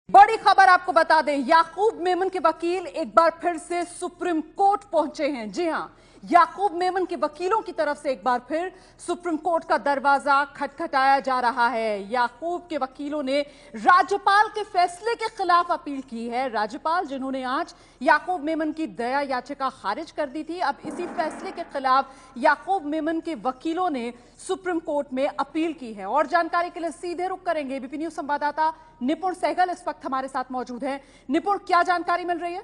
बड़ी खबर आपको बता दें, याकूब मेमन के वकील एक बार फिर से सुप्रीम कोर्ट पहुंचे हैं। जी हां, याकूब मेमन के वकीलों की तरफ से एक बार फिर सुप्रीम कोर्ट का दरवाजा खटखटाया जा रहा है। याकूब के वकीलों ने राज्यपाल के फैसले के खिलाफ अपील की है। राज्यपाल जिन्होंने आज याकूब मेमन की दया याचिका खारिज कर दी थी, अब इसी फैसले के खिलाफ याकूब मेमन के वकीलों ने सुप्रीम कोर्ट में अपील की है। और जानकारी के लिए सीधे रुख करेंगे, एबीपी न्यूज संवाददाता निपुण सहगल इस वक्त हमारे साथ मौजूद हैं। निपुण, क्या जानकारी मिल रही है?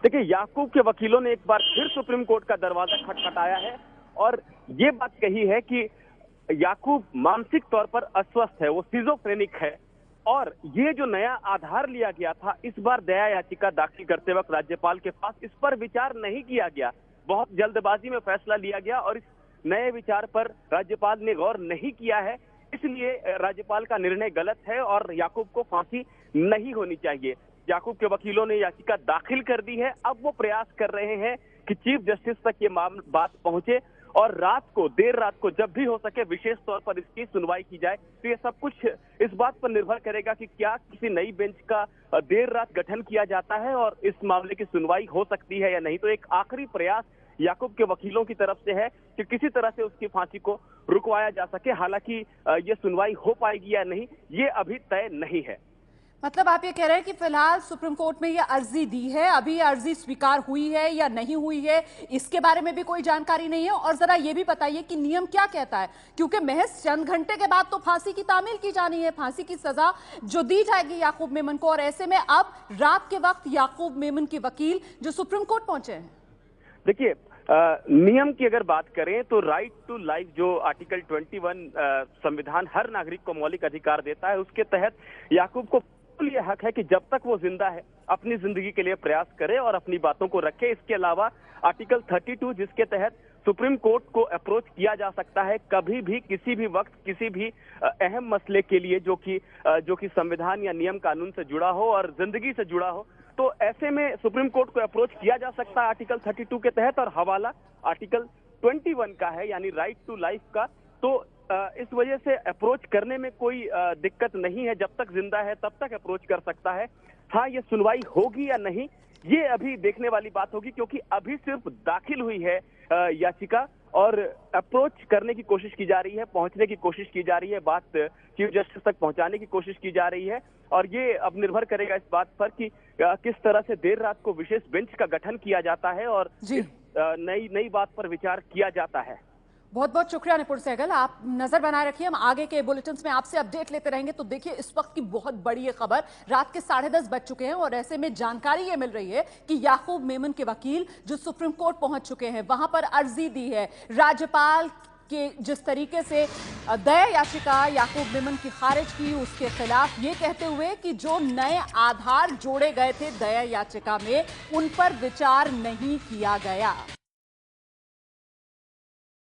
देखिए, याकूब के वकीलों ने एक बार फिर सुप्रीम कोर्ट का दरवाजा खटखटाया है और ये बात कही है कि याकूब मानसिक तौर पर अस्वस्थ है, वो सिजोफ्रेनिक है और ये जो नया आधार लिया गया था इस बार दया याचिका दाखिल करते वक्त राज्यपाल के पास, इस पर विचार नहीं किया गया। बहुत जल्दबाजी में फैसला लिया गया और इस नए विचार पर राज्यपाल ने गौर नहीं किया है, इसलिए राज्यपाल का निर्णय गलत है और याकूब को फांसी नहीं होनी चाहिए। याकूब के वकीलों ने याचिका दाखिल कर दी है। अब वो प्रयास कर रहे हैं कि चीफ जस्टिस तक ये बात पहुंचे और देर रात को जब भी हो सके विशेष तौर पर इसकी सुनवाई की जाए। तो ये सब कुछ इस बात पर निर्भर करेगा कि क्या किसी नई बेंच का देर रात गठन किया जाता है और इस मामले की सुनवाई हो सकती है या नहीं। तो एक आखिरी प्रयास याकूब के वकीलों की तरफ से है कि किसी तरह से उसकी फांसी को रुकवाया जा सके। हालांकि ये सुनवाई हो पाएगी या नहीं, ये अभी तय नहीं है। मतलब आप ये कह रहे हैं कि फिलहाल सुप्रीम कोर्ट में ये अर्जी दी है, अभी अर्जी स्वीकार हुई है या नहीं हुई है, इसके बारे में भी कोई जानकारी नहीं है। और जरा ये भी बताइए कि नियम क्या कहता है, क्योंकि महज चंद घंटे के बाद तो फांसी की तामील की जानी है, फांसी की सजा जो दी जाएगी याकूब मेमन को। और ऐसे में अब रात के वक्त याकूब मेमन के वकील जो सुप्रीम कोर्ट पहुंचे हैं। देखिए, नियम की अगर बात करें तो राइट टू लाइफ जो आर्टिकल 21 संविधान हर नागरिक को मौलिक अधिकार देता है, उसके तहत याकूब को ये हक है कि जब तक वो जिंदा है अपनी जिंदगी के लिए प्रयास करे और अपनी बातों को रखे। इसके अलावा आर्टिकल 32 जिसके तहत सुप्रीम कोर्ट को अप्रोच किया जा सकता है कभी भी किसी भी वक्त किसी भी अहम मसले के लिए जो कि संविधान या नियम कानून से जुड़ा हो और जिंदगी से जुड़ा हो, तो ऐसे में सुप्रीम कोर्ट को अप्रोच किया जा सकता है आर्टिकल 32 के तहत। और हवाला आर्टिकल 21 का है, यानी राइट टू लाइफ का। तो इस वजह से अप्रोच करने में कोई दिक्कत नहीं है, जब तक जिंदा है तब तक अप्रोच कर सकता है। हाँ, ये सुनवाई होगी या नहीं ये अभी देखने वाली बात होगी, क्योंकि अभी सिर्फ दाखिल हुई है याचिका और अप्रोच करने की कोशिश की जा रही है, पहुंचने की कोशिश की जा रही है, बात चीफ जस्टिस तक पहुंचाने की कोशिश की जा रही है। और ये अब निर्भर करेगा इस बात पर कि किस तरह से देर रात को विशेष बेंच का गठन किया जाता है और नई बात पर विचार किया जाता है। बहुत बहुत शुक्रिया निपुण सहगल, आप नजर बनाए रखिए, हम आगे के बुलेटिन में आपसे अपडेट लेते रहेंगे। तो देखिए, इस वक्त की बहुत बड़ी खबर, रात के 10:30 बज चुके हैं और ऐसे में जानकारी ये मिल रही है कि याकूब मेमन के वकील जो सुप्रीम कोर्ट पहुंच चुके हैं, वहां पर अर्जी दी है। राज्यपाल के जिस तरीके से दया याचिका याकूब मेमन की खारिज की, उसके खिलाफ ये कहते हुए कि जो नए आधार जोड़े गए थे दया याचिका में, उन पर विचार नहीं किया गया।